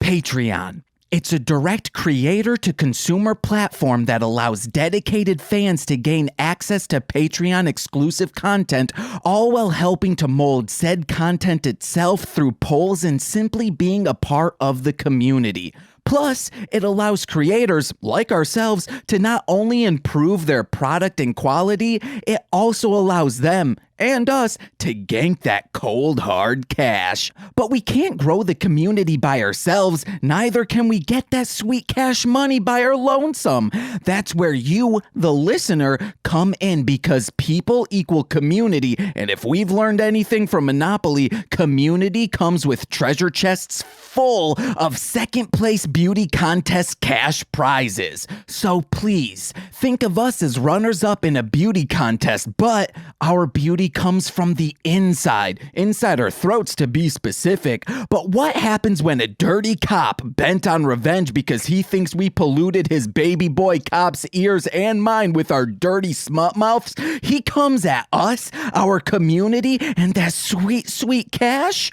Patreon. It's a direct creator-to-consumer platform that allows dedicated fans to gain access to Patreon-exclusive content, all while helping to mold said content itself through polls and simply being a part of the community. Plus, it allows creators, like ourselves, to not only improve their product and quality, it also allows them and us to gank that cold hard cash. But we can't grow the community by ourselves, neither can we get that sweet cash money by our lonesome. That's where you, the listener, come in, because people equal community, and if we've learned anything from Monopoly, community comes with treasure chests full of second place beauty contest cash prizes. So please, think of us as runners up in a beauty contest, but our beauty comes from the inside our throats to be specific. But what happens when a dirty cop bent on revenge because he thinks we polluted his baby boy cop's ears and mine with our dirty smut mouths? He comes at us, our community, and that sweet, sweet cash?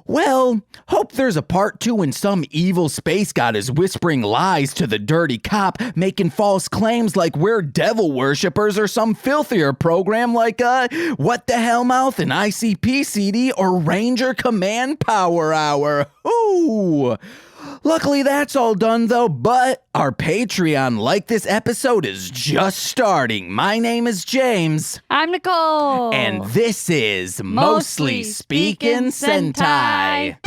Well, hope there's a part 2 when some evil space god is whispering lies to the dirty cop, making false claims like we're devil worshippers or some filthier program like What the Hell Mouth, an ICP CD, or Ranger Command Power Hour. Ooh! Luckily, that's all done, though, but our Patreon, like this episode, is just starting. My name is James. I'm Nicole. And this is Mostly Speakin Sentai.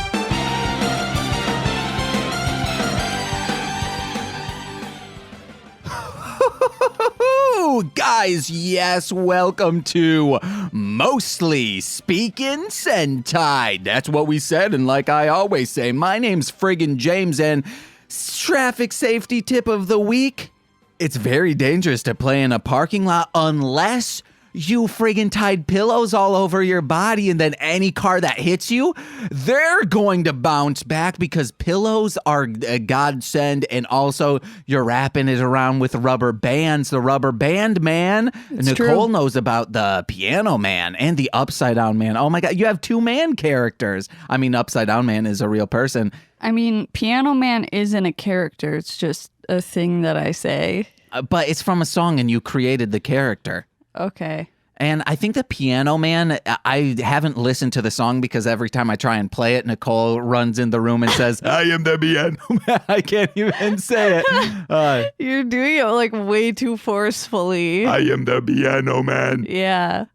Guys, yes, welcome to Mostly Speakin Sentai. That's what we said, and like I always say, my name's friggin' James, and traffic safety tip of the week: it's very dangerous to play in a parking lot unless you friggin' tied pillows all over your body, and then any car that hits you, they're going to bounce back, because pillows are a godsend, and also you're wrapping it around with rubber bands. The rubber band man. It's Nicole true. knows about the piano man and the upside down man. Oh my God, you have 2 man characters. I mean, upside down man is a real person. I mean, Piano Man isn't a character. It's just a thing that I say. But it's from a song, and you created the character. Okay. And I think the Piano Man, I haven't listened to the song because every time I try and play it, Nicole runs in the room and says, I am the Piano Man. I can't even say it. You're doing it like way too forcefully. I am the Piano Man. Yeah.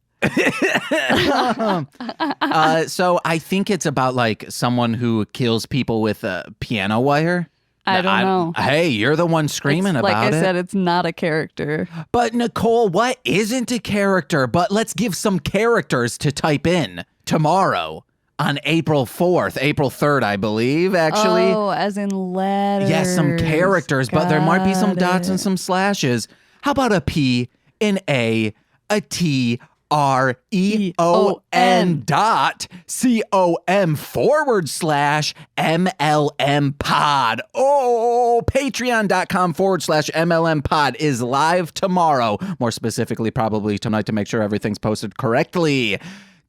So I think it's about like someone who kills people with a piano wire. I don't know. Hey, you're the one screaming about it. Like I said, it's not a character. But Nicole, what isn't a character? But let's give some characters to type in tomorrow on April 4th, April 3rd, I believe, actually. Oh, as in letters. Yes, some characters, but there might be some dots and some slashes. How about a P, an A T, REON dot COM/MLM pod. Oh, patreon.com/MLM pod is live tomorrow. More specifically, probably tonight, to make sure everything's posted correctly.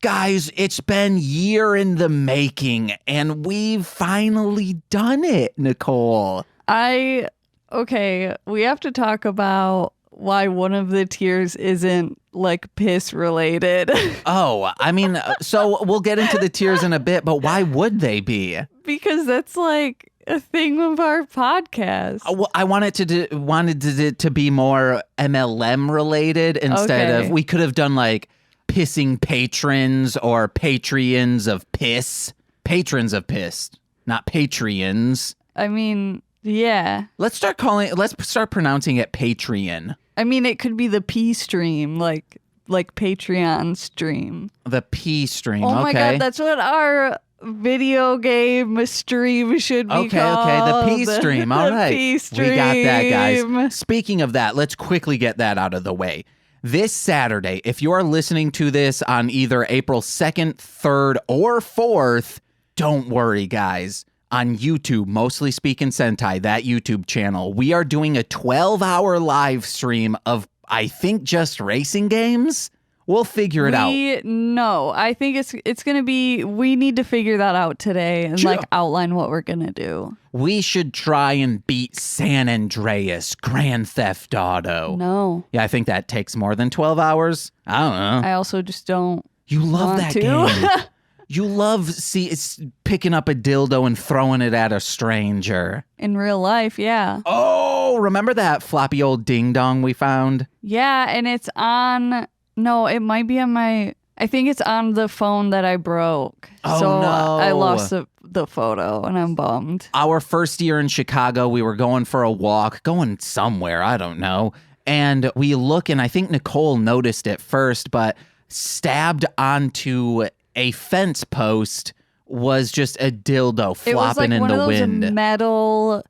Guys, it's been year in the making, and we've finally done it, Nicole. Okay, we have to talk about why one of the tiers isn't like piss related. Oh, I mean, so we'll get into the tiers in a bit, but why would they be? Because that's like a thing of our podcast. Well, I wanted it to be more MLM related instead of, we could have done like pissing patrons or Patreons of piss. Patrons of piss, not Patreons. I mean, yeah. Let's start pronouncing it Patreon. I mean, it could be the P stream, like Patreon stream. The P stream, Oh my God, that's what our video game stream should be called. Okay, the P stream. All right. P stream. We got that, guys. Speaking of that, let's quickly get that out of the way. This Saturday, if you are listening to this on either April 2nd, 3rd, or 4th, don't worry, guys. On YouTube, Mostly Speakin Sentai, that YouTube channel, we are doing a 12-hour live stream of, I think, just racing games. We'll figure it out. No, I think it's going to be, we need to figure that out today and Sure. like outline what we're going to do. We should try and beat San Andreas Grand Theft Auto. No. Yeah, I think that takes more than 12 hours. I don't know. I also just don't. You love want that to. game. You love it's picking up a dildo and throwing it at a stranger. In real life, yeah. Oh, remember that floppy old ding dong we found? Yeah, and it's on, no, it might be on I think it's on the phone that I broke. Oh, so no. I lost the photo and I'm bummed. Our first year in Chicago, we were going for a walk, going somewhere, I don't know. And we look, and I think Nicole noticed it first, but stabbed onto a fence post was just a dildo flopping It was like in one the of those wind. metal,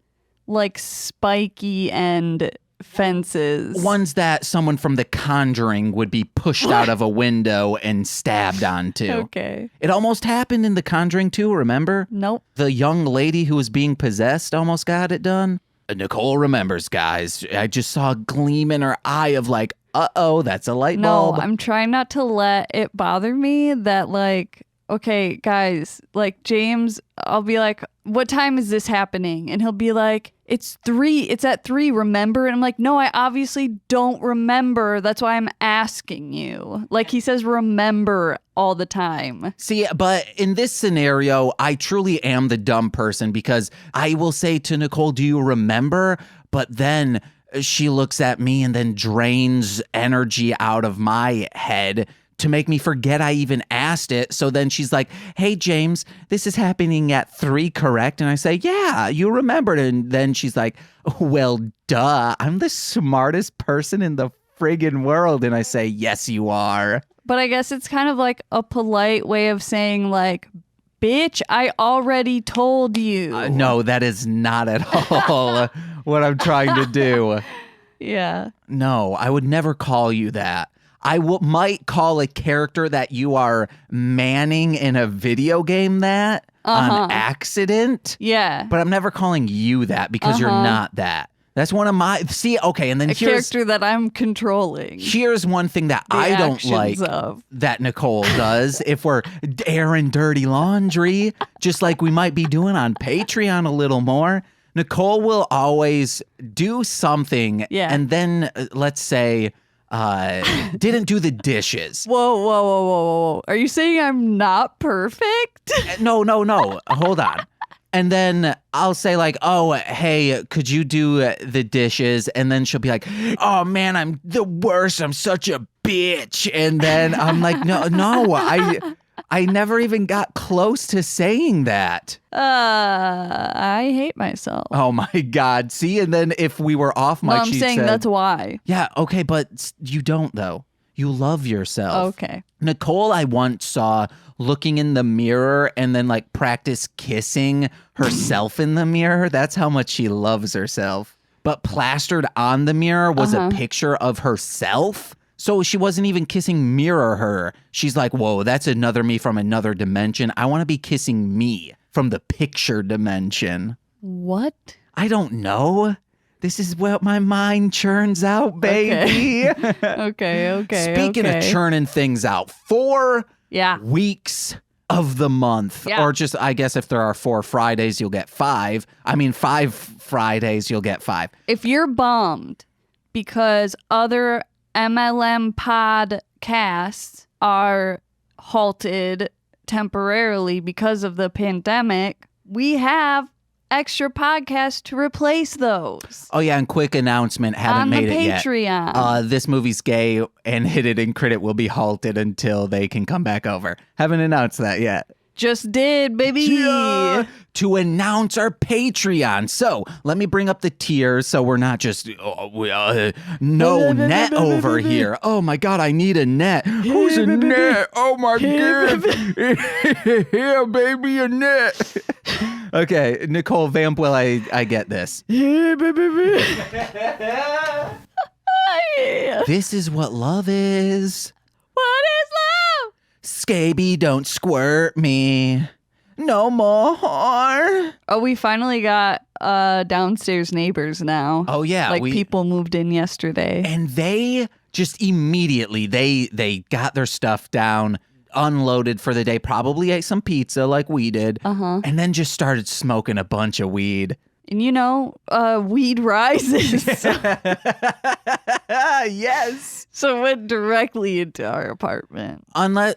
like spiky end fences. Ones that someone from The Conjuring would be pushed out of a window and stabbed onto. Okay. It almost happened in The Conjuring 2, remember? Nope. The young lady who was being possessed almost got it done. Nicole remembers, guys. I just saw a gleam in her eye of like, uh-oh, that's a light No, bulb. I'm trying not to let it bother me that like, okay, guys, like James, I'll be like, what time is this happening? And he'll be like, it's at 3, remember? And I'm like, no, I obviously don't remember. That's why I'm asking you. Like he says, remember all the time. See, but in this scenario, I truly am the dumb person because I will say to Nicole, do you remember? But then she looks at me and then drains energy out of my head to make me forget I even asked it. So then she's like, hey, James, this is happening at 3, correct? And I say, yeah, you remembered. And then she's like, well, duh, I'm the smartest person in the friggin' world. And I say, yes, you are. But I guess it's kind of like a polite way of saying like, bitch, I already told you. No, that is not at all what I'm trying to do. Yeah. No, I would never call you that. I might call a character that you are manning in a video game that on accident. Yeah. But I'm never calling you that because you're not that. That's one of my... See, okay, and then A character that I'm controlling. here's one thing that I don't actions like of. that Nicole does if we're airing dirty laundry, just like we might be doing on Patreon a little more. Nicole will always do something and then, let's say... didn't do the dishes. Whoa. Are you saying I'm not perfect? No. Hold on. And then I'll say like, oh, hey, could you do the dishes? And then she'll be like, oh man, I'm the worst. I'm such a bitch. And then I'm like, no, I never even got close to saying that. I hate myself. Oh my God. See, and then if we were off mic, No, I'm saying that's why. Yeah, okay, but you don't though. You love yourself. Okay. Nicole, I once saw looking in the mirror and then like practice kissing herself in the mirror. That's how much she loves herself. But plastered on the mirror was a picture of herself. So she wasn't even kissing mirror her. She's like, whoa, that's another me from another dimension. I want to be kissing me from the picture dimension. What? I don't know. This is what my mind churns out, baby. Okay. Speaking of churning things out, 4 weeks of the month. Yeah. Or just, I guess if there are 4 Fridays, you'll get 5. I mean, 5 Fridays, you'll get 5. If you're bummed because other MLM podcasts are halted temporarily because of the pandemic, we have extra podcasts to replace those. Oh yeah, and quick announcement, haven't on made the it yet. Patreon. This movie's gay and Hit It and Crit It will be halted until they can come back over. Haven't announced that yet. Just did, baby. Yeah, to announce our Patreon. So let me bring up the tiers so we're not just no net over here. Oh my God, I need a net. Who's a net? Oh my God. Yeah, baby, a net. Okay, Nicole, vamp while I get this. This is what love is. What is love? Scaby, don't squirt me. No more. Oh, we finally got downstairs neighbors now. Oh, yeah. Like people moved in yesterday. And they Just immediately, they got their stuff down, unloaded for the day, probably ate some pizza like we did, and then just started smoking a bunch of weed. And weed rises. Yes. So went directly into our apartment. Unless,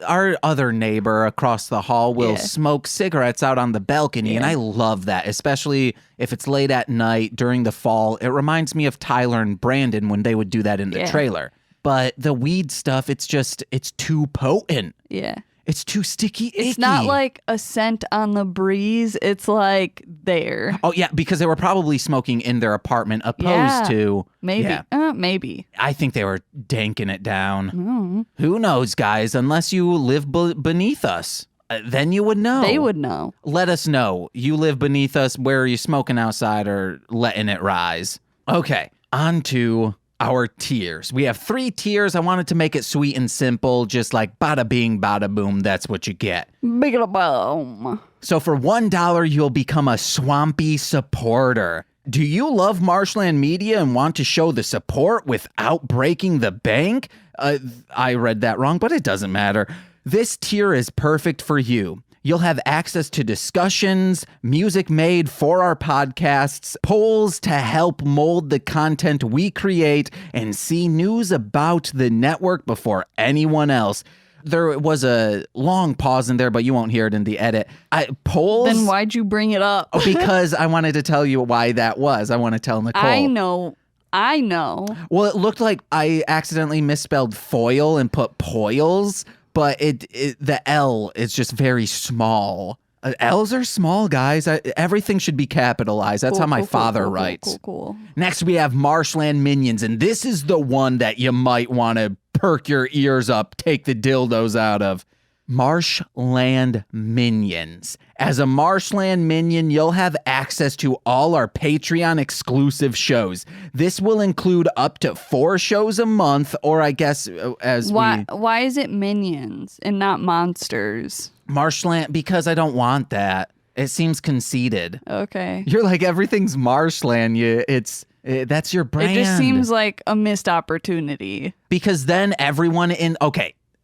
our other neighbor across the hall will smoke cigarettes out on the balcony, and I love that, especially if it's late at night during the fall. It reminds me of Tyler and Brandon when they would do that in the trailer. But the weed stuff, it's too potent. Yeah. It's too sticky, icky. It's not like a scent on the breeze. It's like there. Oh, yeah, because they were probably smoking in their apartment opposed to... Maybe. Yeah. Maybe. I think they were danking it down. Who knows, guys? Unless you live beneath us. Then you would know. They would know. Let us know. You live beneath us. Where are you smoking outside or letting it rise? Okay, on to... our tiers. We have 3 tiers. I wanted to make it sweet and simple, just like bada bing, bada boom. That's what you get. Bada boom. So for $1, you'll become a swampy supporter. Do you love Marshland Media and want to show the support without breaking the bank? I read that wrong, but it doesn't matter. This tier is perfect for you. You'll have access to discussions, music made for our podcasts, polls to help mold the content we create, and see news about the network before anyone else. There was a long pause in there, but you won't hear it in the edit. Polls? Then why'd you bring it up? Because I wanted to tell you why that was. I want to tell Nicole. I know. Well, it looked like I accidentally misspelled foil and put poils. But the L is just very small. L's are small, guys. Everything should be capitalized. That's how my father writes. Cool. Next, we have Marshland Minions, and this is the one that you might want to perk your ears up, take the dildos out of. Marshland Minions. As a Marshland Minion, you'll have access to all our Patreon exclusive shows. This will include up to 4 shows a month, or I guess Why is it Minions and not Monsters? Marshland, because I don't want that. It seems conceited. Okay. You're like, everything's Marshland. That's your brand. It just seems like a missed opportunity. Because then everyone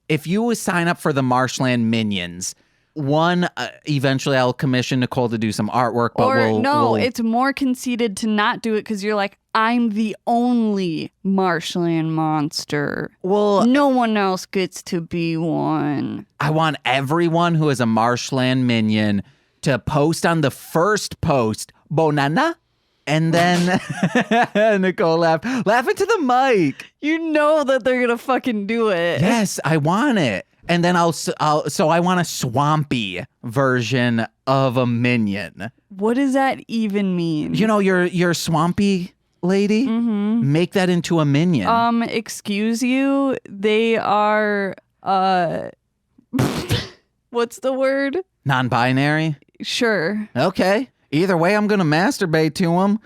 if you sign up for the Marshland Minions, eventually I'll commission Nicole to do some artwork. But it's more conceited to not do it because you're like, I'm the only Marshland monster. Well, no one else gets to be one. I want everyone who is a Marshland Minion to post on the first post, Bonana. And then Nicole laughed into the mic. You know that they're gonna fucking do it. Yes, I want it. And then I want a swampy version of a minion. What does that even mean? You know, your swampy lady. Mm-hmm. Make that into a minion. Excuse you. They are what's the word? Non-binary. Sure. Okay. Either way, I'm gonna masturbate to him.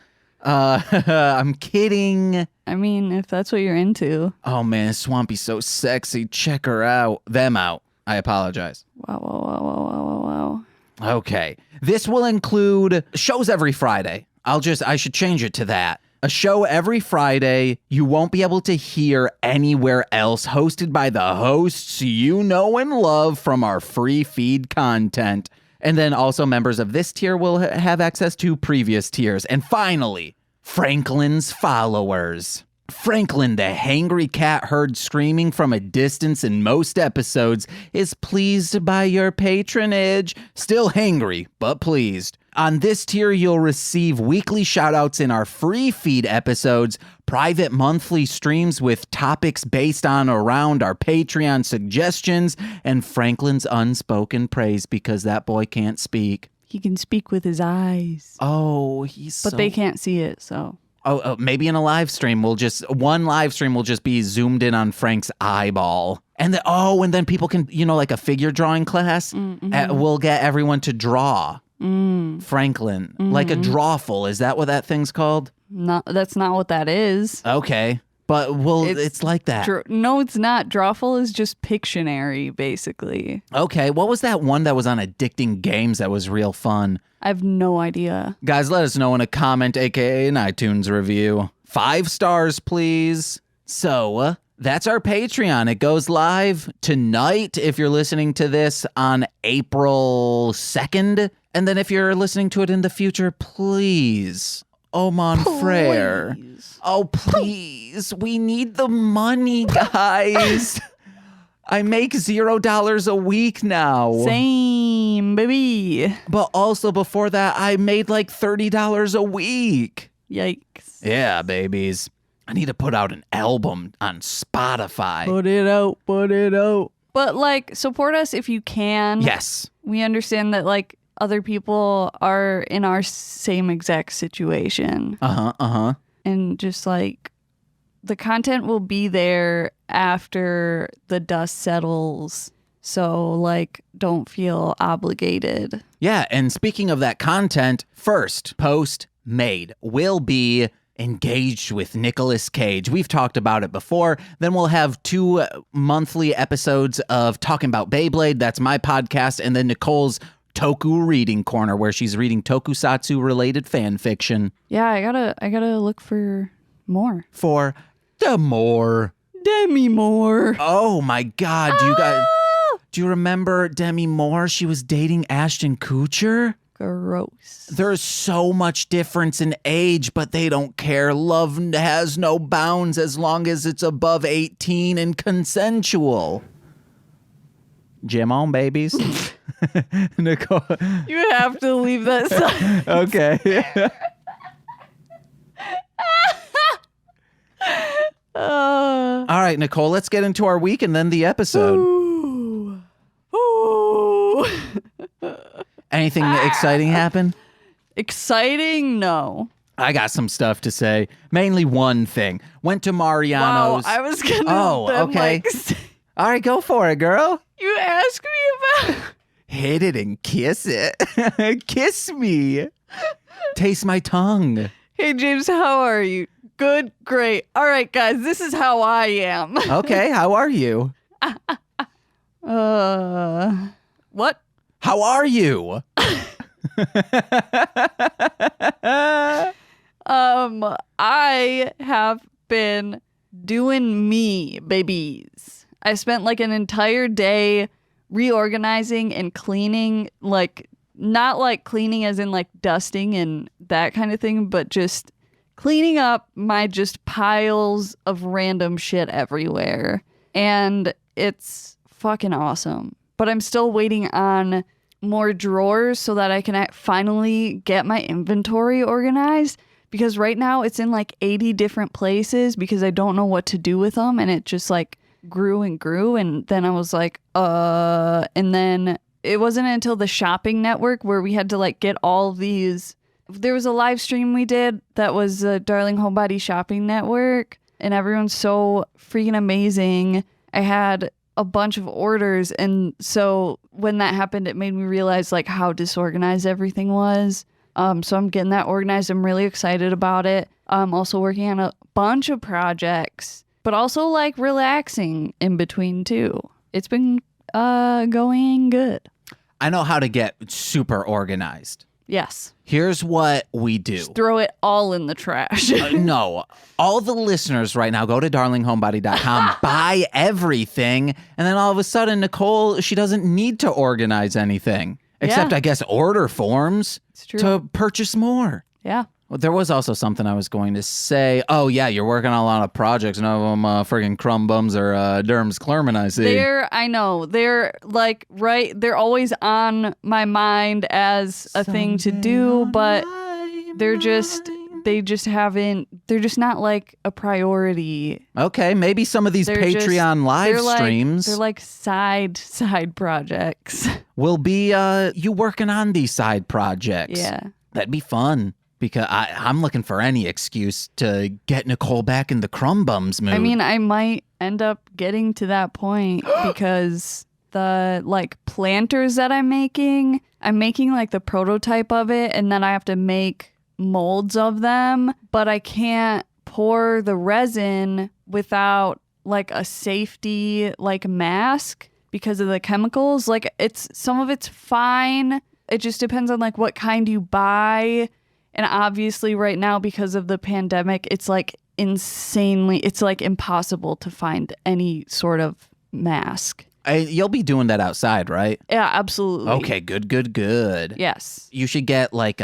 I'm kidding. I mean, if that's what you're into. Oh man, Swampy's so sexy. Check her out. Them out. I apologize. Wow. Okay. This will include shows every Friday. I should change it to that. A show every Friday you won't be able to hear anywhere else, hosted by the hosts you know and love from our free feed content. And then also members of this tier will have access to previous tiers. And finally, Franklin's followers. Franklin, the hangry cat heard screaming from a distance in most episodes, is pleased by your patronage. Still hangry, but pleased. On this tier, you'll receive weekly shoutouts in our free feed episodes, private monthly streams with topics based on around our Patreon suggestions, and Franklin's unspoken praise because that boy can't speak. He can speak with his eyes. Oh, but they can't see it, so. Oh, maybe in a live stream, one live stream will just be zoomed in on Frank's eyeball. And then people can, like a figure drawing class, we'll get everyone to draw. Franklin, like a drawful. Is that what that thing's called? No, that's not what that is. Okay, but it's like that. No, it's not. Drawful is just Pictionary, basically. Okay, what was that one that was on Addicting Games that was real fun? I have no idea. Guys, let us know in a comment, aka an iTunes review. 5 stars, please. So that's our Patreon. It goes live tonight if you're listening to this on April 2nd. And then if you're listening to it in the future, please, oh mon frere. Oh, please. We need the money, guys. I make $0 a week now. Same, baby. But also before that, I made like $30 a week. Yikes. Yeah, babies. I need to put out an album on Spotify. Put it out. But like, support us if you can. Yes. We understand that like other people are in our same exact situation. And just like, the content will be there after the dust settles. So, like, don't feel obligated. Yeah, and speaking of that content, first post made will be engaged with Nicolas Cage. We've talked about it before. Then we'll have 2 monthly episodes of Talking About Beyblade. That's my podcast. And then Nicole's Toku Reading Corner, where she's reading tokusatsu-related fan fiction. Yeah, I gotta look for more. For the more. Demi Moore. Oh my God, do you remember Demi Moore? She was dating Ashton Kutcher. Gross. There's so much difference in age, but they don't care. Love has no bounds as long as it's above 18 and consensual. Gym on, babies. Nicole. You have to leave that side. Okay. All right, Nicole, let's get into our week and then the episode. Ooh. Anything exciting happen? Exciting? No. I got some stuff to say. Mainly one thing. Went to Mariano's. Wow, I was gonna. Oh, okay. All right, go for it, girl. You asked me about. Hit it and kiss it. Kiss me. Taste my tongue. Hey, James, how are you? Good, great. All right, guys, this is how I am. Okay, how are you? What? How are you? I have been doing me, babies. I spent like an entire day reorganizing and cleaning, like not like cleaning as in like dusting and that kind of thing, but just cleaning up my just piles of random shit everywhere. And it's fucking awesome. But I'm still waiting on more drawers so that I can finally get my inventory organized, because right now it's in like 80 different places because I don't know what to do with them, and it just like grew and grew. And then I was like, and then it wasn't until the shopping network where we had to like get all these. There was a live stream we did that was the Darling Homebody Shopping Network, and everyone's so freaking amazing. I had a bunch of orders, and so when that happened, it made me realize like how disorganized everything was. So I'm getting that organized. I'm really excited about it. I'm also working on a bunch of projects, but also like relaxing in between too. It's been going good. I know how to get super organized. Yes. Here's what we do. Just throw it all in the trash. No. All the listeners right now, go to darlinghomebody.com, buy everything, and then all of a sudden, Nicole, she doesn't need to organize anything. Except, I guess, order forms to purchase more. Yeah. Well, there was also something I was going to say. Oh, yeah, you're working on a lot of projects. None of them friggin' crumb bums or derms clerman, I see. I know. They're like, right, they're always on my mind as a thing to do, but they're just not like a priority. Okay, maybe some of these Patreon live streams. They're like side projects. Will be you working on these side projects. Yeah. That'd be fun. Because I'm looking for any excuse to get Nicole back in the crumb bums mood. I mean, I might end up getting to that point because the like planters that I'm making like the prototype of it, and then I have to make molds of them, but I can't pour the resin without like a safety like mask because of the chemicals. Like some of it's fine. It just depends on like what kind you buy. And obviously right now, because of the pandemic, it's like it's like impossible to find any sort of mask. You'll be doing that outside, right? Yeah, absolutely. Okay, good. Yes. You should get like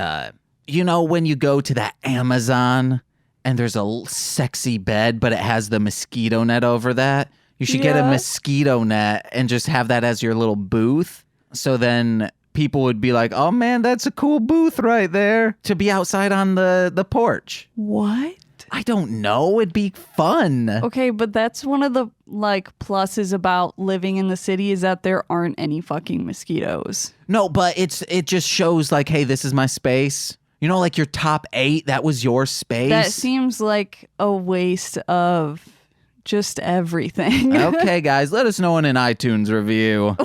when you go to that Amazon and there's a sexy bed, but it has the mosquito net over that. You should get a mosquito net and just have that as your little booth. So then people would be like, oh man, that's a cool booth right there to be outside on the porch. What? I don't know. It'd be fun. Okay, but that's one of the like pluses about living in the city is that there aren't any fucking mosquitoes. No, but it just shows like, hey, this is my space. You know, like your top 8, that was your space. That seems like a waste of just everything. Okay, guys, let us know in an iTunes review.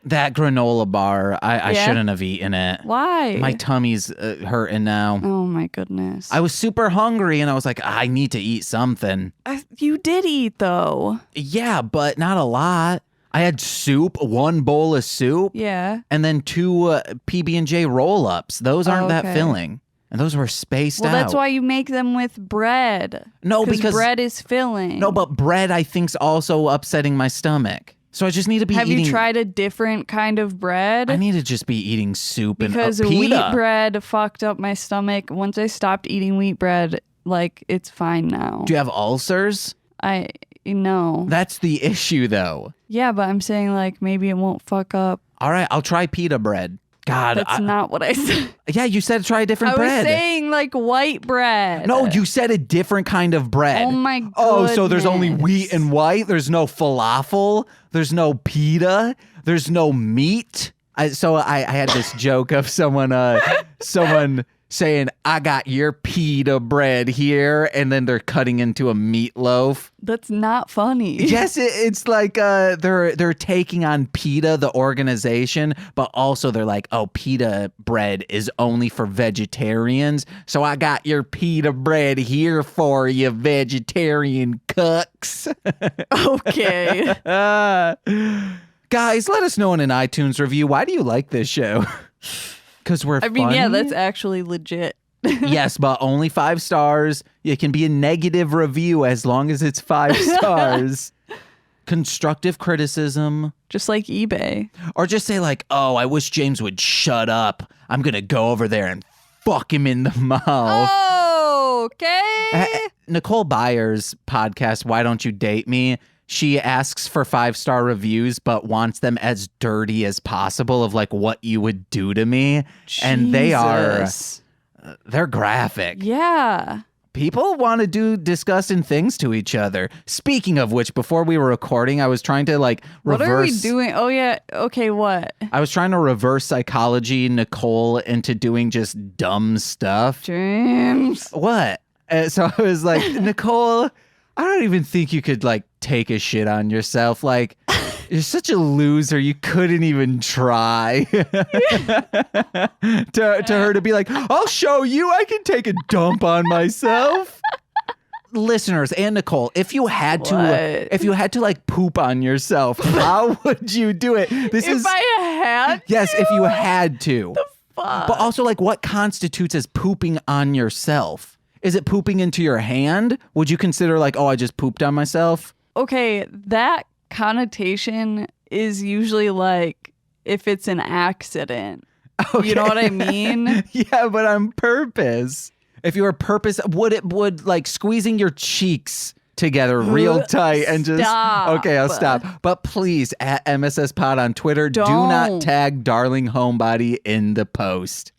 That granola bar, I shouldn't have eaten it. Why? My tummy's hurting now. Oh my goodness. I was super hungry and I was like, I need to eat something. You did eat though. Yeah, but not a lot. I had soup, 1 bowl of soup. Yeah. And then 2 PB&J roll-ups. Those aren't that Okay. filling. And those were spaced out. Well, that's why you make them with bread. No, because bread is filling. No, but bread I think's also upsetting my stomach. So I just need to be Have eating. you tried a different kind of bread? I need to just be eating soup because and wheat pita. bread fucked up my stomach. Once I stopped eating wheat bread, like it's fine now. Do you have ulcers? No. That's the issue, though. Yeah, but I'm saying like maybe it won't fuck up. All right, I'll try pita bread. God, That's not what I said. Yeah, you said try a different I bread. was saying like white bread. No, you said a different kind of bread. Oh my god. Oh, so there's only wheat and white? There's no falafel? There's no pita? There's no meat? I had this joke of someone saying, I got your pita bread here, and then they're cutting into a meatloaf. That's not funny. Yes, it's like they're taking on PETA, the organization, but also they're like, oh, PETA bread is only for vegetarians, so I got your PETA bread here for you, vegetarian cucks. Okay. Guys, let us know in an iTunes review. Why do you like this show? Because we're I mean, funny? yeah, that's actually legit. Yes, but only 5 stars. It can be a negative review as long as it's 5 stars. Constructive criticism. Just like eBay. Or just say like, oh, I wish James would shut up. I'm going to go over there and fuck him in the mouth. Oh, okay. Nicole Byers' podcast, Why Don't You Date Me? She asks for 5-star reviews, but wants them as dirty as possible of like what you would do to me. And they're graphic. Yeah. People want to do disgusting things to each other. Speaking of which, before we were recording, I was trying to like reverse. What are we doing? Oh, yeah. Okay, what? I was trying to reverse psychology Nicole into doing just dumb stuff. James. What? So I was like, Nicole, I don't even think you could like take a shit on yourself. Like, you're such a loser. You couldn't even try. to her to be like, I'll show you. I can take a dump on myself. Listeners and Nicole, if you had to like poop on yourself, how would you do it? If I had Yes, to? if you had to. Fuck. But also like what constitutes as pooping on yourself? Is it pooping into your hand? Would you consider like, oh, I just pooped on myself? Okay, that connotation is usually like if it's an accident. Okay. You know what I mean? Yeah, but on purpose. If you were would like squeezing your cheeks together real tight and just Stop. Okay, I'll stop. But please at MSS Pod on Twitter, do not Don't. tag Darling Homebody in the post.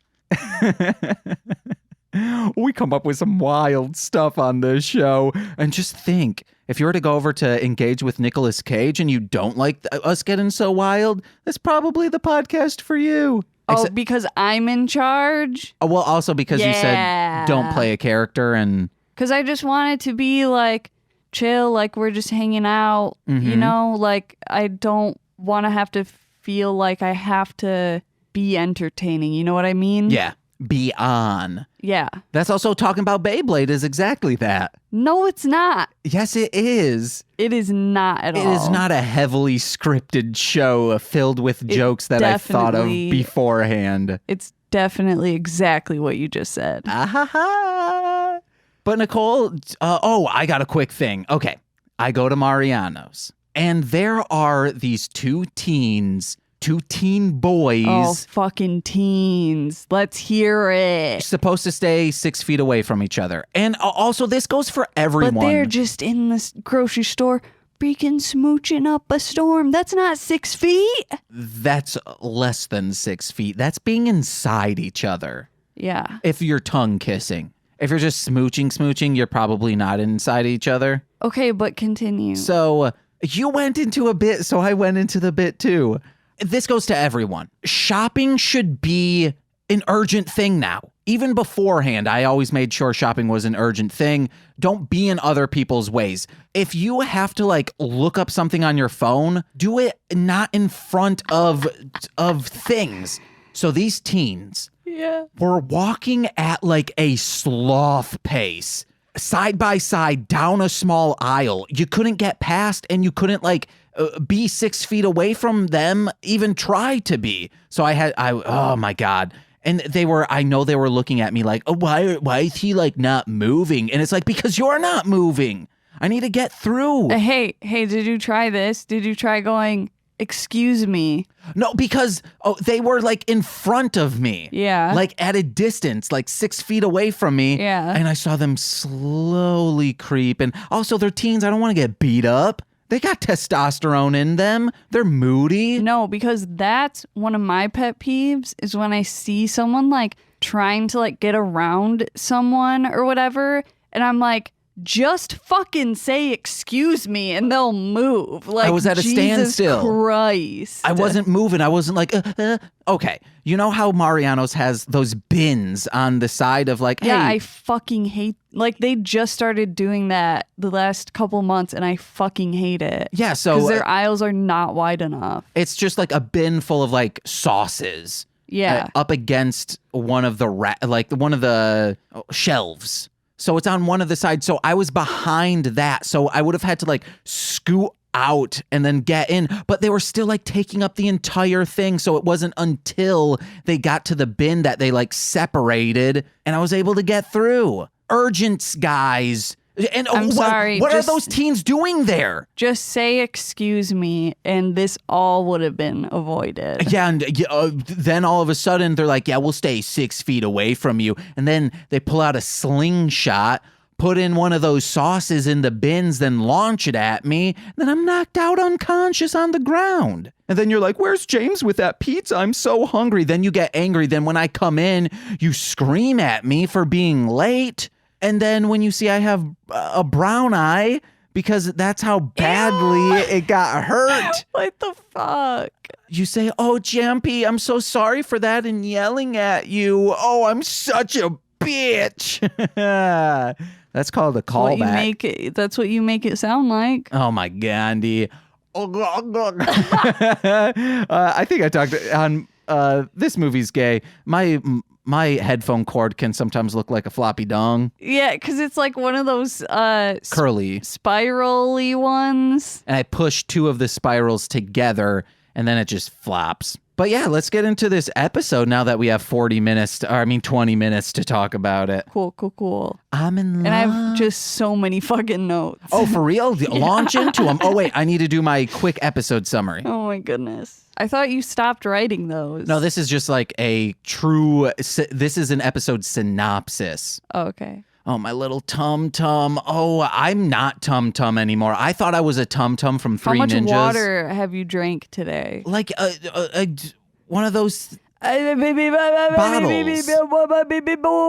We come up with some wild stuff on this show. And just think, if you were to go over to engage with Nicolas Cage and you don't like us getting so wild, that's probably the podcast for you. Oh, because I'm in charge? Well, also because you said don't play a character and... Because I just want it to be like chill, like we're just hanging out, you know? Like I don't want to have to feel like I have to be entertaining. You know what I mean? Yeah. Be on. Yeah. That's also talking about Beyblade is exactly that. No, it's not. Yes, it is. It is not at all. It is not a heavily scripted show filled with jokes that I thought of beforehand. It's definitely exactly what you just said. Ah-ha-ha. But Nicole, I got a quick thing. Okay, I go to Mariano's, and there are these two teen boys. Oh, fucking teens. Let's hear it. Supposed to stay 6 feet away from each other. And also, this goes for everyone. But they're just in this grocery store freaking smooching up a storm. That's not 6 feet. That's less than 6 feet. That's being inside each other. Yeah. If you're tongue kissing. If you're just smooching, you're probably not inside each other. Okay, but continue. So you went into a bit, so I went into the bit too. This goes to everyone. Shopping should be an urgent thing now. Even beforehand, I always made sure shopping was an urgent thing. Don't be in other people's ways. If you have to like look up something on your phone, do it not in front of things. So these teens were walking at like a sloth pace, side by side down a small aisle. You couldn't get past, and you couldn't like be 6 feet away from them, even try to be. So oh my God. And I know they were looking at me like, oh, why is he like not moving? And it's like, because you're not moving. I need to get through. Hey, did you try this? Did you try going, excuse me? No, because they were like in front of me. Yeah. Like at a distance, like 6 feet away from me. Yeah. And I saw them slowly creep. And also they're teens. I don't want to get beat up. They got testosterone in them. They're moody. No, because that's one of my pet peeves is when I see someone like trying to like get around someone or whatever. And I'm like, just fucking say excuse me and they'll move. Like, I was at a Jesus standstill. Christ. I wasn't moving. I wasn't like, Okay. You know how Mariano's has those bins on the side of like, yeah, hey. I fucking hate, like they just started doing that the last couple months and I fucking hate it. Yeah, so. Because their aisles are not wide enough. It's just like a bin full of like sauces. Yeah. Up against one of the shelves. So it's on one of the sides. So I was behind that. So I would have had to like scoot out and then get in. But they were still like taking up the entire thing. So it wasn't until they got to the bin that they like separated and I was able to get through. Urgence, guys. And I'm sorry. What are those teens doing there? Just say excuse me, and this all would have been avoided. Yeah, and then all of a sudden they're like, yeah, we'll stay 6 feet away from you. And then they pull out a slingshot, put in one of those sauces in the bins, then launch it at me. Then I'm knocked out unconscious on the ground. And then you're like, where's James with that pizza? I'm so hungry. Then you get angry. Then when I come in, you scream at me for being late. And then when you see I have a brown eye, because that's how badly it got hurt. What the fuck? You say, oh, Jampy, I'm so sorry for that and yelling at you. Oh, I'm such a bitch. That's called a callback. That's what you make it sound like. Oh, my Gandhi. I think I talked on this movie's gay. My headphone cord can sometimes look like a floppy dong. Yeah, because it's like one of those curly, spirally ones. And I push two of the spirals together, and then it just flops. But yeah, let's get into this episode now that we have 20 minutes to talk about it. Cool. I'm in love. And I have just so many fucking notes. Oh, for real? Launch into them. Oh, wait, I need to do my quick episode summary. Oh my goodness. I thought you stopped writing those. No, this is just like this is an episode synopsis. Oh, okay. Oh, my little tum-tum. Oh, I'm not tum-tum anymore. I thought I was a tum-tum from Three Ninjas. How much water have you drank today? Like one of those bottles.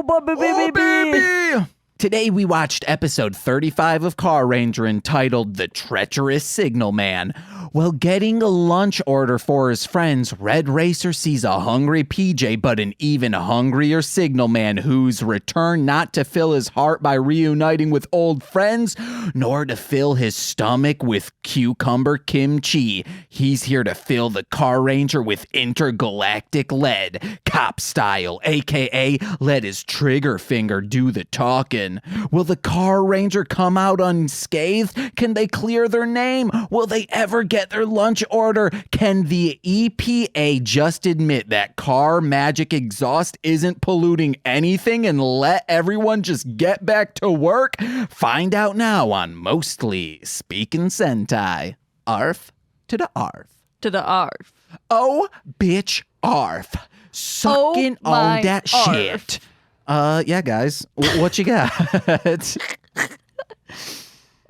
Oh, baby. Today we watched episode 35 of Carranger entitled The Treacherous Signal Man. While getting a lunch order for his friends, Red Racer sees a hungry PJ but an even hungrier Signal Man who's returned not to fill his heart by reuniting with old friends, nor to fill his stomach with cucumber kimchi. He's here to fill the Carranger with intergalactic lead, cop style, aka let his trigger finger do the talking. happen? Will the Carranger come out unscathed? Can they clear their name? Will they ever get their lunch order? Can the EPA just admit that car magic exhaust isn't polluting anything and let everyone just get back to work? Find out now on Mostly Speakin Sentai. Arf to the arf. To the arf. Oh, bitch, arf. Sucking on that arf. shit. Yeah, guys. What you got?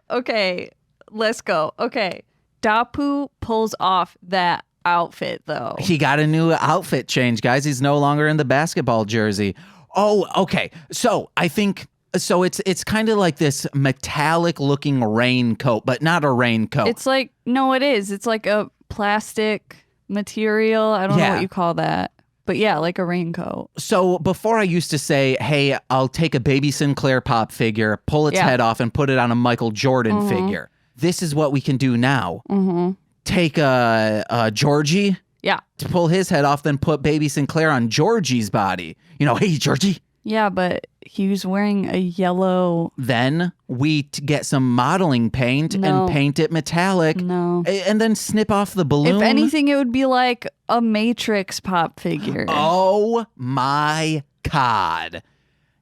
Okay, let's go. Okay. Dapu pulls off that outfit, though. He got a new outfit change, guys. He's no longer in the basketball jersey. Oh, okay. So I think... So it's kind of like this metallic looking raincoat, but not a raincoat. It's like, no, it is. It's like a plastic material. I don't know what you call that. But yeah, like a raincoat. So before I used to say, hey, I'll take a Baby Sinclair pop figure, pull its head off and put it on a Michael Jordan figure. This is what we can do now. Take a Georgie. Yeah. To pull his head off, then put Baby Sinclair on Georgie's body. You know, hey, Georgie. Yeah, but he was wearing a yellow... Then we get some modeling paint and paint it metallic. No. And then snip off the balloon. If anything, it would be like a Matrix pop figure. Oh my God.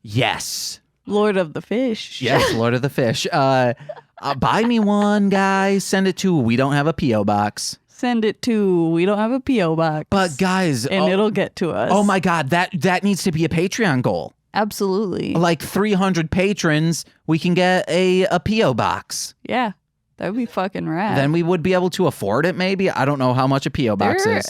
Yes. Lord of the Fish. Yes, Lord of the Fish. Buy me one, guys. Send it to We Don't Have a P.O. Box. Send it to We Don't Have a P.O. Box. But guys... And it'll get to us. Oh my God, that needs to be a Patreon goal. Absolutely. Like 300 patrons, we can get a P.O. box. Yeah, that would be fucking rad. Then we would be able to afford it, maybe. I don't know how much a P.O. box is.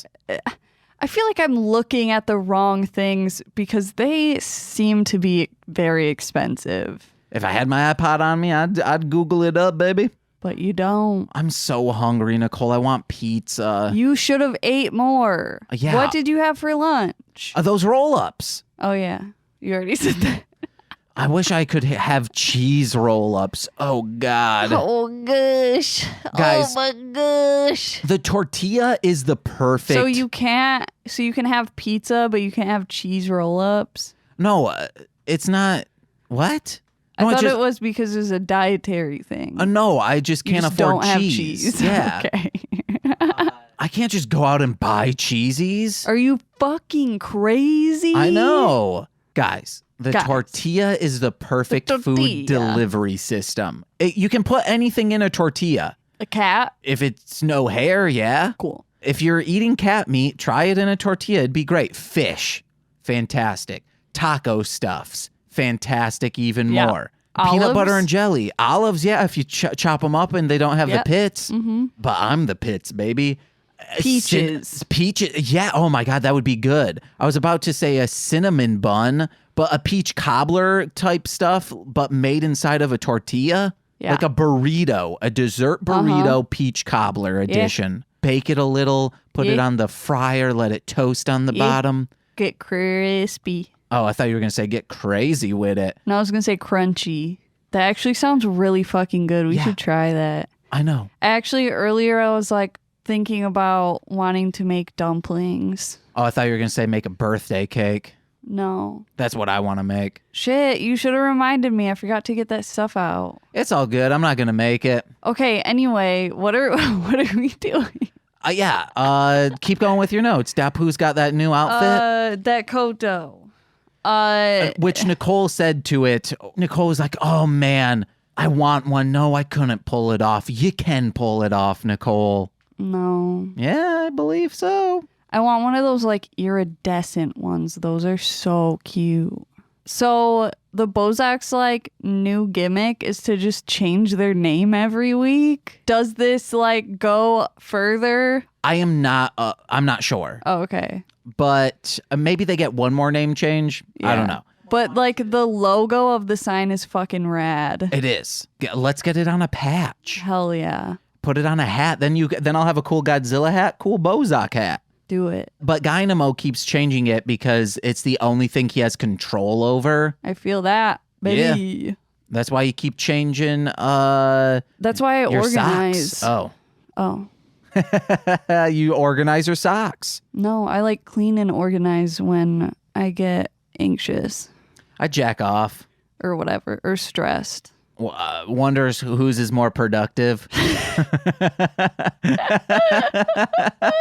I feel like I'm looking at the wrong things because they seem to be very expensive. If I had my iPod on me, I'd Google it up, baby. But you don't. I'm so hungry, Nicole. I want pizza. You should have ate more. Yeah. What did you have for lunch? Those roll-ups. Oh, yeah. You already said that. I wish I could have cheese roll-ups. Oh, God. Oh, gosh. Guys, oh, my gosh. The tortilla is the perfect... So you can have pizza, but you can't have cheese roll-ups? No, it's not... What? No, I thought it was because it was a dietary thing. No, I just can't afford don't have cheese. cheese. Yeah. Okay. I can't just go out and buy cheesies. Are you fucking crazy? I know. Guys, the tortilla is the perfect food delivery system. You can put anything in a tortilla. A cat? If it's no hair, yeah. Cool. If you're eating cat meat, try it in a tortilla. It'd be great. Fish, fantastic. Taco stuffs, fantastic even more. Olives? Peanut butter and jelly. Olives, yeah, if you chop them up and they don't have the pits. But I'm the pits, baby. Peaches. Peaches, yeah. Oh my God, that would be good. I was about to say a cinnamon bun, but a peach cobbler type stuff, but made inside of a tortilla. Yeah. Like a burrito, a dessert burrito peach cobbler edition. Bake it a little, put it on the fryer, let it toast on the bottom. Get crispy. Oh, I thought you were going to say get crazy with it. No, I was going to say crunchy. That actually sounds really fucking good. We should try that. I know. Actually, earlier I was like thinking about wanting to make dumplings. Oh, I thought you were going to say make a birthday cake. No. That's what I want to make. Shit, you should have reminded me. I forgot to get that stuff out. It's all good. I'm not going to make it. Okay, anyway, what are we doing? Keep going with your notes. Dapu's got that new outfit. That Koto. Which Nicole said to it. Nicole was like, oh man, I want one. No, I couldn't pull it off. You can pull it off, Nicole. No. Yeah, I believe so. I want one of those like iridescent ones. Those are so cute. So the Bozak's like new gimmick is to just change their name every week. Does this like go further? I'm not sure. Oh, okay. But maybe they get one more name change. Yeah. I don't know. But like the logo of the sign is fucking rad. It is. Let's get it on a patch. Hell yeah. Put it on a hat. Then I'll have a cool Godzilla hat, cool Bozak hat. Do it. But Dynamo keeps changing it because it's the only thing he has control over. I feel that, baby. Yeah. That's why you keep changing That's why I organize. Socks. Oh. You organize your socks. No, I like clean and organize when I get anxious. I jack off. or whatever, or stressed. Wonders whose is more productive.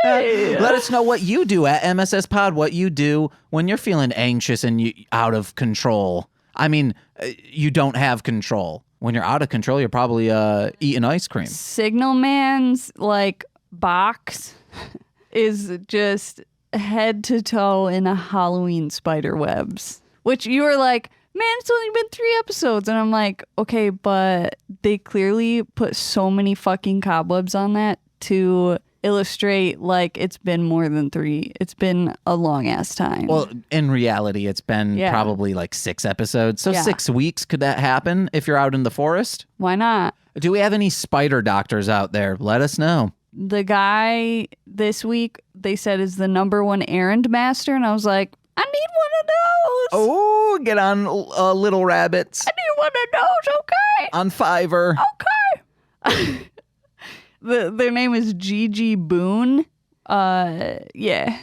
Let us know what you do at MSS Pod, what you do when you're feeling anxious and out of control. I mean, you don't have control. When you're out of control, you're probably eating ice cream. Signal Man's like box is just head to toe in a Halloween spider webs, which you were like, man, it's only been 3 episodes. And I'm like, okay, but they clearly put so many fucking cobwebs on that to illustrate like it's been more than 3. It's been a long ass time. Well, in reality, it's been probably like 6 episodes. So 6 weeks, could that happen if you're out in the forest? Why not? Do we have any spider doctors out there? Let us know. The guy this week, they said, is the number 1 errand master. And I was like, I need one of those. Oh, get on Little Rabbits. I need one of those, okay? On Fiverr. Okay. Their name is Gigi Boone. Yeah.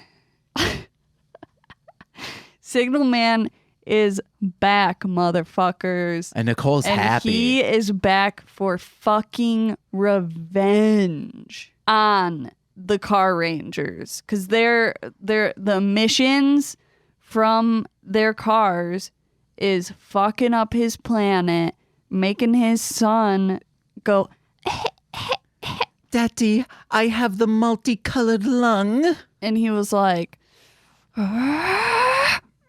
Signal Man is back, motherfuckers. And Nicole's happy. He is back for fucking revenge on the Carrangers. Because the missions from their cars is fucking up his planet, making his son go, Daddy, I have the multicolored lung. and he was like,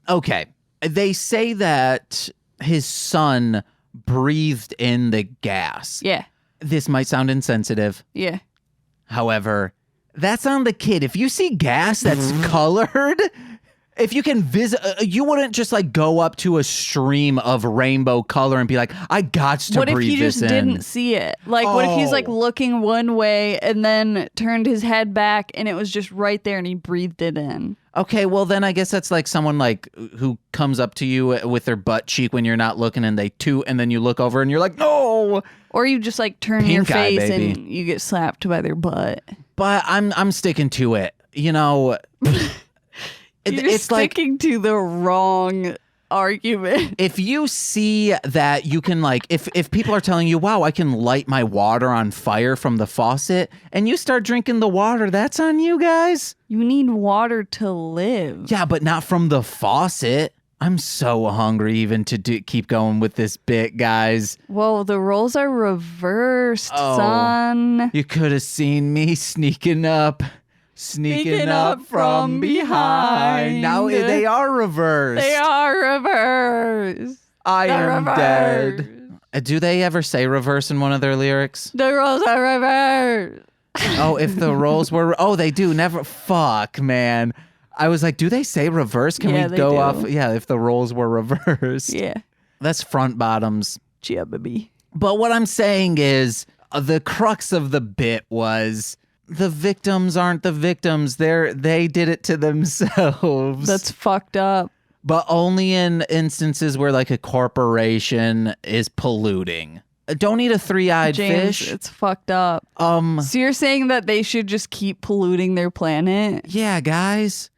Okay. They say that his son breathed in the gas. yeah, This might sound insensitive. yeah. However, that's on the kid. If you see gas that's colored, if you can visit, you wouldn't just like go up to a stream of rainbow color and be like, I got to What if breathe he this just in. didn't see it? Like, what if he's like Oh. looking one way and then turned his head back and it was just right there and he breathed it in? Okay, well then I guess that's like someone like who comes up to you with their butt cheek when you're not looking and they toot and then you look over and you're like, no. Or you just like turn your Pink eye, face baby. and you get slapped by their butt. But I'm sticking to it. You know, You're it's like sticking to the wrong argument. if you see that you can like if people are telling you, wow, I can light my water on fire from the faucet, and you start drinking the water, that's on you guys. You need water to live. Yeah, but not from the faucet. I'm so hungry even to keep going with this bit, guys. Whoa, the roles are reversed, Oh. son. You could have seen me sneaking up from behind. Now they are reversed. They are reversed. I They're am reversed. dead. Do they ever say reverse in one of their lyrics? The roles are reversed. Oh, if the roles were... Oh, they do. Never... Fuck, man. I was like, do they say reverse? Can Yeah, we they go do. off? Yeah, if the roles were reversed. Yeah. That's front bottoms. Chia, baby. But what I'm saying is the crux of the bit was the victims aren't the victims. They did it to themselves. That's fucked up. But only in instances where like a corporation is polluting. Don't eat a 3-eyed James, fish. it's fucked up. So you're saying that they should just keep polluting their planet? Yeah, guys.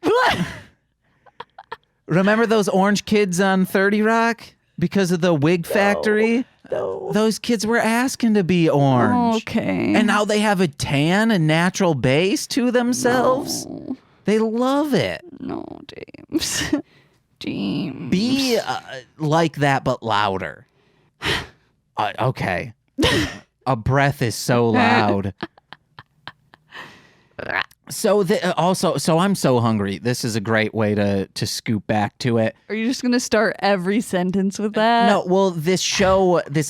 Remember those orange kids on 30 Rock? Because of the wig factory? No. Those kids were asking to be orange. Okay. And now they have a tan and natural base to themselves. No, They love it. no, James. James. Be like that, but louder. Okay. A breath is so loud. So I'm so hungry. This is a great way to scoop back to it. Are you just going to start every sentence with that? No, well, this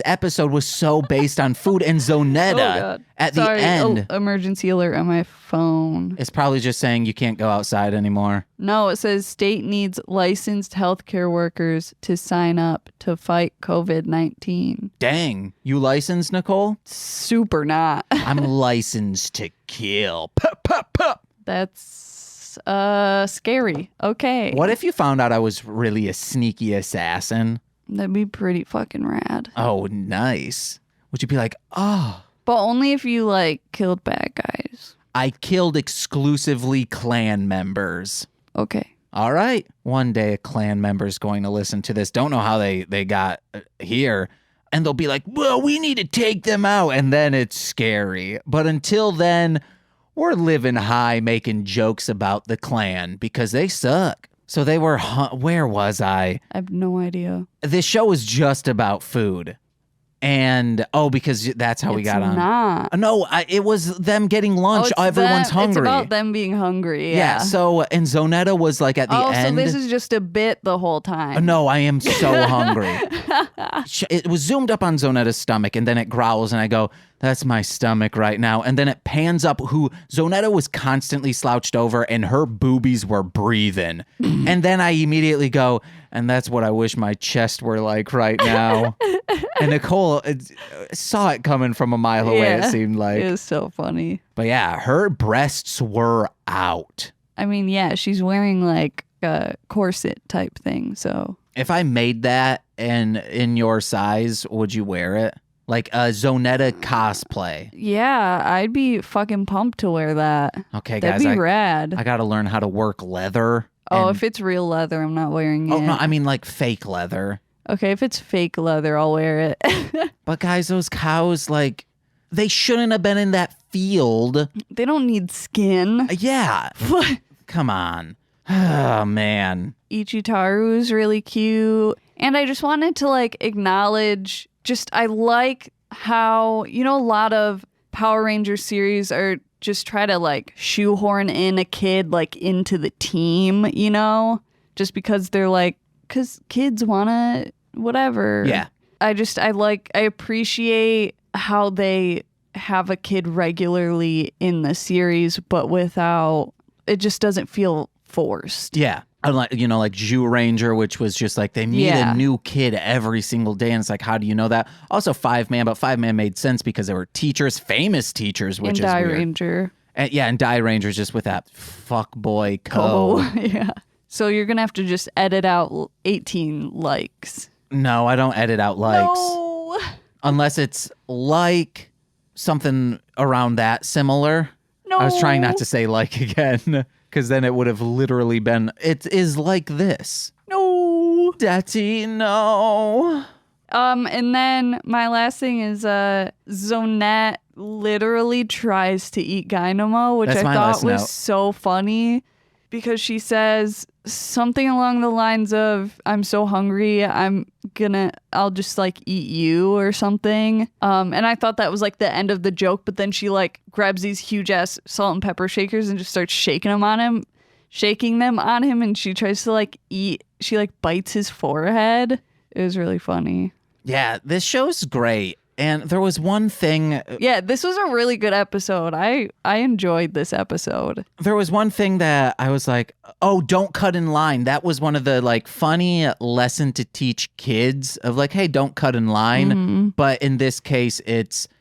episode was so based on food, and Zonetta at Sorry, the end. emergency alert on my phone. It's probably just saying you can't go outside anymore. No, it says state needs licensed healthcare workers to sign up to fight COVID-19. Dang, you licensed, Nicole? Super not. I'm licensed to kill. Pup, pup, pup. That's scary. Okay. What if you found out I was really a sneaky assassin? That'd be pretty fucking rad. Oh, nice. Would you be like, oh, But only if you like killed bad guys. I killed exclusively clan members. Okay. all right, one day a clan member's going to listen to this. Don't know how they got here. And they'll be like, well, we need to take them out. And then it's scary. But until then, we're living high, making jokes about the clan because they suck. So they were, where was I? I have no idea. This show was just about food. And, because that's how we got on. Not. No, it was them getting lunch. Everyone's hungry. It's about them being hungry. Yeah. So, and Zonetta was like at the end. So this is just a bit the whole time. No, I am so hungry. It was zoomed up on Zonetta's stomach, and then it growls, and I go, that's my stomach right now. And then it pans up who Zonetta was constantly slouched over, and her boobies were breathing. And then I immediately go, and that's what I wish my chest were like right now. And Nicole saw it coming from a mile away, it seemed like. It was so funny. But yeah, her breasts were out. I mean, yeah, she's wearing like a corset type thing, so. If I made that and in your size, would you wear it? Like a Zonetta cosplay. Yeah, I'd be fucking pumped to wear that. Okay, That'd guys. be rad. I got to learn how to work leather. Oh, if it's real leather, I'm not wearing it. Oh, no, I mean like fake leather. Okay, if it's fake leather, I'll wear it. But guys, those cows, like, they shouldn't have been in that field. They don't need skin. Yeah. Come on. Oh, man. Ichitaru is really cute. And I just wanted to like acknowledge, I like how, a lot of Power Ranger series are just try to like shoehorn in a kid like into the team, just because they're like, because kids want to whatever. Yeah. I appreciate how they have a kid regularly in the series, but without, it just doesn't feel forced. Yeah. Unlike, like Jew Ranger, which was just like they need a new kid every single day. And it's like, how do you know that? Also 5-Man, but 5-Man made sense because they were teachers, famous teachers, which is Die weird. Ranger. And Die Ranger's just with that fuckboy Ko. Yeah. So you're going to have to just edit out 18 likes. No, I don't edit out likes. No. Unless it's like something around that similar. No. I was trying not to say like again, because then it would have literally been, it is like this. No. Daddy, no. And then my last thing is Zonette literally tries to eat Dynamo, which I thought was so funny because she says something along the lines of, I'm so hungry, I'll just like eat you or something. And I thought that was like the end of the joke, but then she like grabs these huge ass salt and pepper shakers and just starts shaking them on him, and she tries to like eat, she like bites his forehead. It was really funny. Yeah, this show's great. And there was one thing. Yeah, this was a really good episode. I enjoyed this episode. There was one thing that I was like, oh, don't cut in line. That was one of the like funny lesson to teach kids of like, hey, don't cut in line. Mm-hmm. But in this case,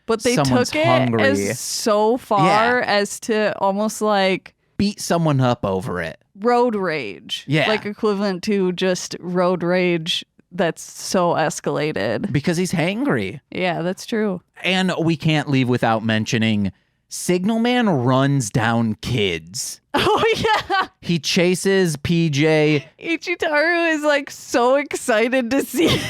but they someone's took it hungry. as so far as to almost like beat someone up over it. Road rage. Yeah. Like equivalent to just road rage. That's so escalated. Because he's hangry. Yeah, that's true. And we can't leave without mentioning Signalman runs down kids. Oh, yeah. He chases PJ. Ichitaru is like so excited to see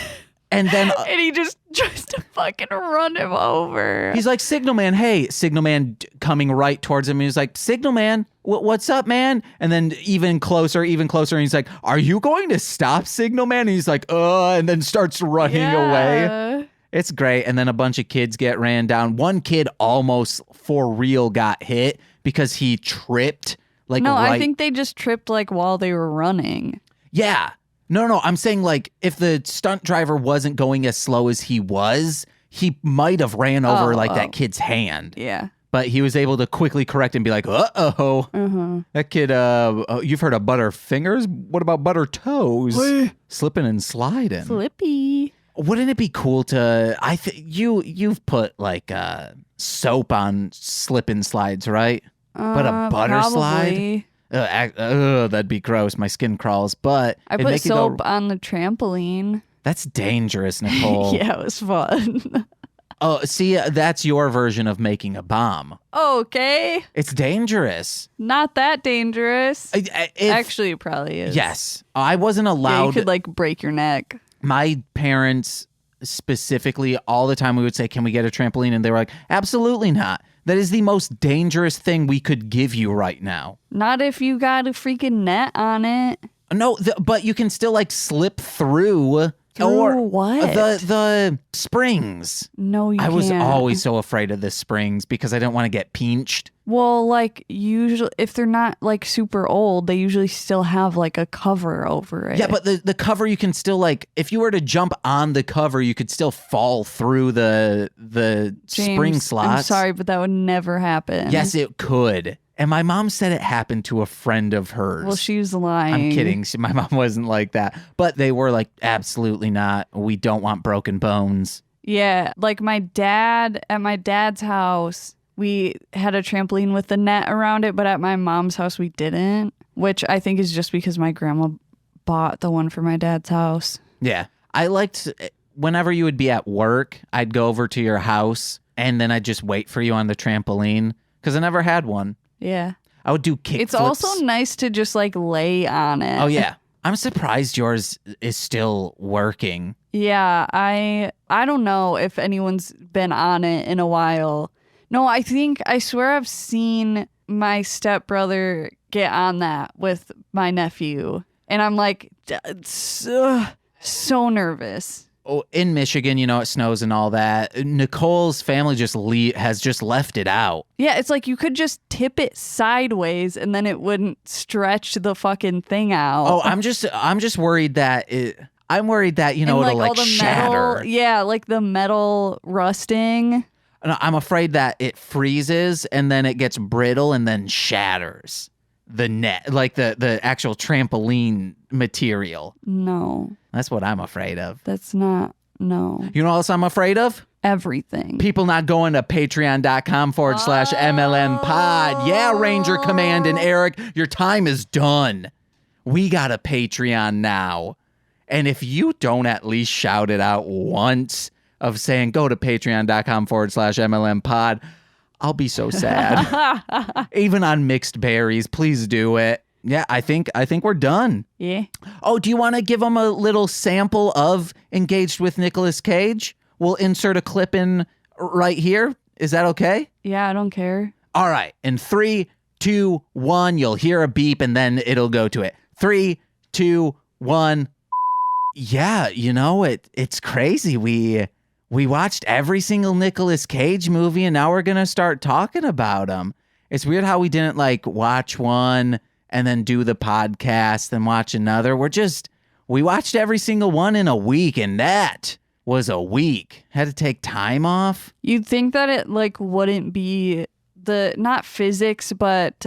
and then and he just tries to fucking run him over. He's like, Signalman, hey. Signalman coming right towards him. He's like, Signalman, what's up, man? And then even closer. And he's like, are you going to stop, Signalman? And he's like, and then starts running away. It's great. And then a bunch of kids get ran down. One kid almost for real got hit because he tripped. I think they just tripped like while they were running. Yeah. No. I'm saying like if the stunt driver wasn't going as slow as he was, he might have ran over that kid's hand. Yeah. But he was able to quickly correct and be like, uh-oh. Mm-hmm. That kid, you've heard of butter fingers? What about butter toes? Slipping and sliding. Slippy. Wouldn't it be cool to, you've put like soap on slip and slides, right? But a butter slide? That'd be gross. My skin crawls. But I put soap on the trampoline. That's dangerous, Nicole. Yeah, it was fun. Oh, see, that's your version of making a bomb. Okay. It's dangerous. Not that dangerous. Actually, it probably is. Yes. I wasn't allowed. Yeah, you could like break your neck. My parents specifically, all the time we would say, can we get a trampoline? And they were like, absolutely not. That is the most dangerous thing we could give you right now. Not if you got a freaking net on it. No, but you can still like slip through. Or what? The springs. No, you can't. I was always so afraid of the springs because I didn't want to get pinched. Well, like usually if they're not like super old, they usually still have like a cover over it. Yeah, but the cover you can still like, if you were to jump on the cover, you could still fall through the James, spring slots. I'm sorry, but that would never happen. Yes, it could. And my mom said it happened to a friend of hers. Well, she was lying. I'm kidding. My mom wasn't like that. But they were like, absolutely not. We don't want broken bones. Yeah, like my dad, at my dad's house, we had a trampoline with the net around it, but at my mom's house, we didn't, which I think is just because my grandma bought the one for my dad's house. Yeah. I liked, whenever you would be at work, I'd go over to your house and then I'd just wait for you on the trampoline because I never had one. Yeah. I would do kickflips. It's also nice to just like lay on it. Oh, yeah. I'm surprised yours is still working. Yeah, I don't know if anyone's been on it in a while. No, I swear I've seen my stepbrother get on that with my nephew. And I'm like, so nervous. Oh, in Michigan, you know, it snows and all that. Nicole's family has just left it out. Yeah, it's like you could just tip it sideways and then it wouldn't stretch the fucking thing out. Oh, I'm just worried that I'm worried that, you know, and it'll like all the shatter. Metal, yeah, like the metal rusting. I'm afraid that it freezes and then it gets brittle and then shatters the net, like the actual trampoline material. No. That's what I'm afraid of. That's not, no. You know what else I'm afraid of? Everything. People not going to patreon.com/MLM pod. Yeah, Ranger Command and Eric, your time is done. We got a Patreon now. And if you don't at least shout it out once of saying go to patreon.com/MLM pod, I'll be so sad. Even on mixed berries, please do it. Yeah, I think we're done. Yeah. Oh, do you want to give them a little sample of Engaged with Nicolas Cage? We'll insert a clip in right here. Is that okay? Yeah, I don't care. All right. In 3, 2, 1, you'll hear a beep and then it'll go to it. 3, 2, 1. Yeah, you know, it's crazy. We watched every single Nicolas Cage movie and now we're going to start talking about them. It's weird how we didn't like watch one and then do the podcast and watch another. We watched every single one in a week, and that was a week. Had to take time off. You'd think that it like wouldn't be not physics, but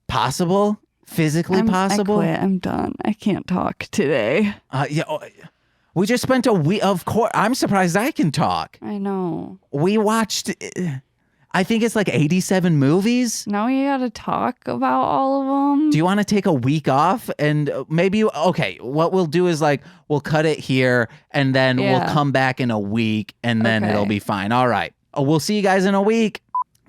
possible? Physically possible? I quit. I'm done. I can't talk today. Yeah. We just spent a week. Of course, I'm surprised I can talk. I know. We watched, I think it's like 87 movies. Now we got to talk about all of them. Do you want to take a week off and maybe, okay, what we'll do is like, we'll cut it here and then we'll come back in a week and then it'll be fine. All right. We'll see you guys in a week.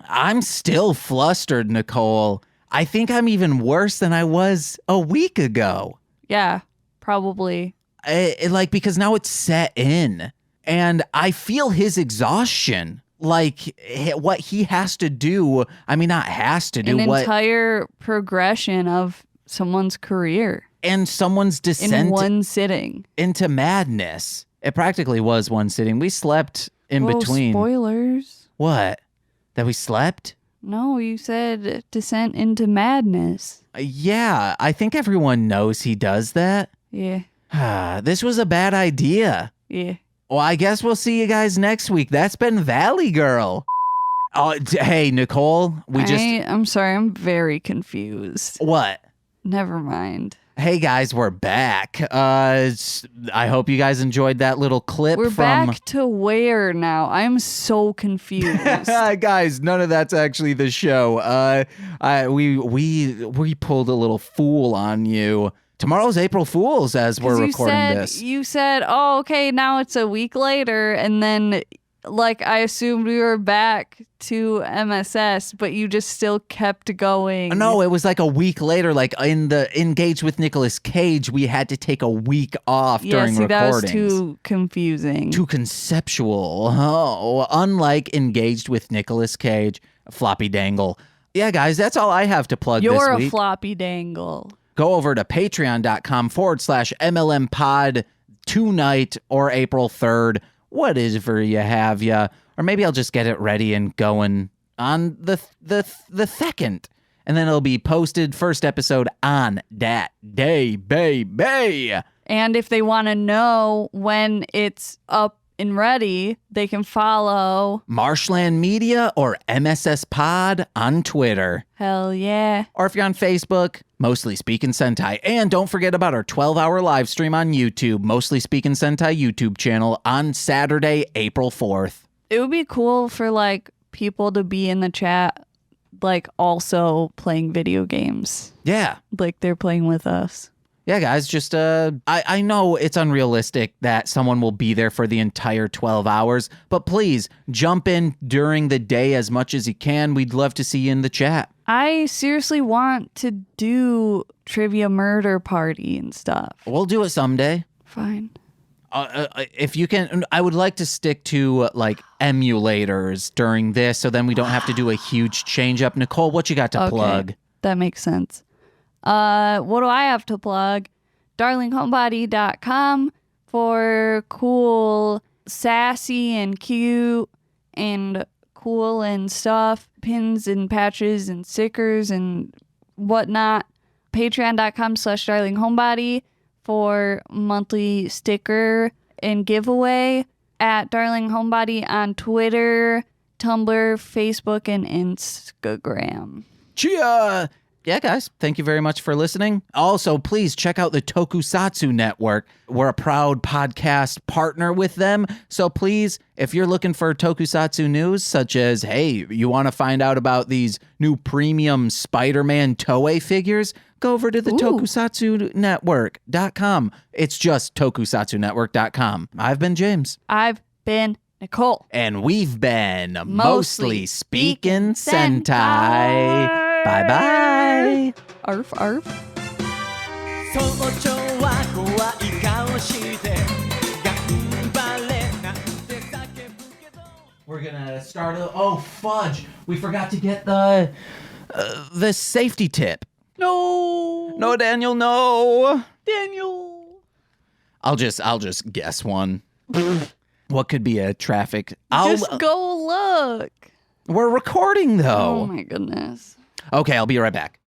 I'm still flustered, Nicole. I think I'm even worse than I was a week ago. Yeah, probably. Because now it's set in and I feel his exhaustion. Like what he has to do. I mean, not has to do. An entire progression of someone's career. And someone's descent. In one sitting. Into madness. It practically was one sitting. We slept in between. Spoilers. What? That we slept? No, you said descent into madness. Yeah, I think everyone knows he does that. Yeah. This was a bad idea. Yeah. Well, I guess we'll see you guys next week. That's been Valley Girl. Oh, hey, Nicole, I'm sorry, I'm very confused. What? Never mind. Hey, guys, we're back. I hope you guys enjoyed that little clip. We're back to where now? I'm so confused. Guys, none of that's actually the show. We pulled a little fool on you. Tomorrow's April Fool's as we're recording this. You said, oh, okay, now it's a week later, and then like I assumed we were back to MSS, but you just still kept going. No, it was like a week later. Like in the Engaged with Nicolas Cage, we had to take a week off during recordings. That was too confusing. Too conceptual. Oh, unlike Engaged with Nicolas Cage, floppy dangle. Yeah, guys, that's all I have to plug this week. You're a floppy dangle. Go over to patreon.com/MLMpod tonight or April 3rd. Whatever you have ya. Or maybe I'll just get it ready and going on the 2nd. And then it'll be posted first episode on that day, baby. And if they want to know when it's up and ready, they can follow Marshland Media or MSS Pod on Twitter. Hell yeah. Or if you're on Facebook, Mostly Speakin Sentai. And don't forget about our 12-hour live stream on YouTube, Mostly Speakin Sentai YouTube channel on Saturday, April 4th. It would be cool for like people to be in the chat, like also playing video games. Yeah. Like they're playing with us. Yeah, guys, just, I know it's unrealistic that someone will be there for the entire 12 hours, but please jump in during the day as much as you can. We'd love to see you in the chat. I seriously want to do Trivia Murder Party and stuff. We'll do it someday. Fine. If you can, I would like to stick to like emulators during this so then we don't have to do a huge change up. Nicole, what you got to plug? That makes sense. What do I have to plug? darlinghomebody.com for cool, sassy and cute and cool and stuff. Pins and patches and stickers and whatnot. Patreon.com/darlinghomebody for monthly sticker and giveaway. At Darling Homebody on Twitter, Tumblr, Facebook, and Instagram. Chia! Yeah, guys, thank you very much for listening. Also, please check out the Tokusatsu Network. We're a proud podcast partner with them. So please, if you're looking for Tokusatsu news, such as, hey, you want to find out about these new premium Spider-Man Toei figures, go over to the tokusatsunetwork.com. It's just tokusatsunetwork.com. I've been James. I've been Nicole. And we've been Mostly Speakin Sentai. Bye-bye. Arf, arf. We're gonna start. Oh fudge! We forgot to get the safety tip. No, Daniel, no. Daniel. I'll just guess one. What could be a traffic? Just go look. We're recording though. Oh my goodness. Okay, I'll be right back.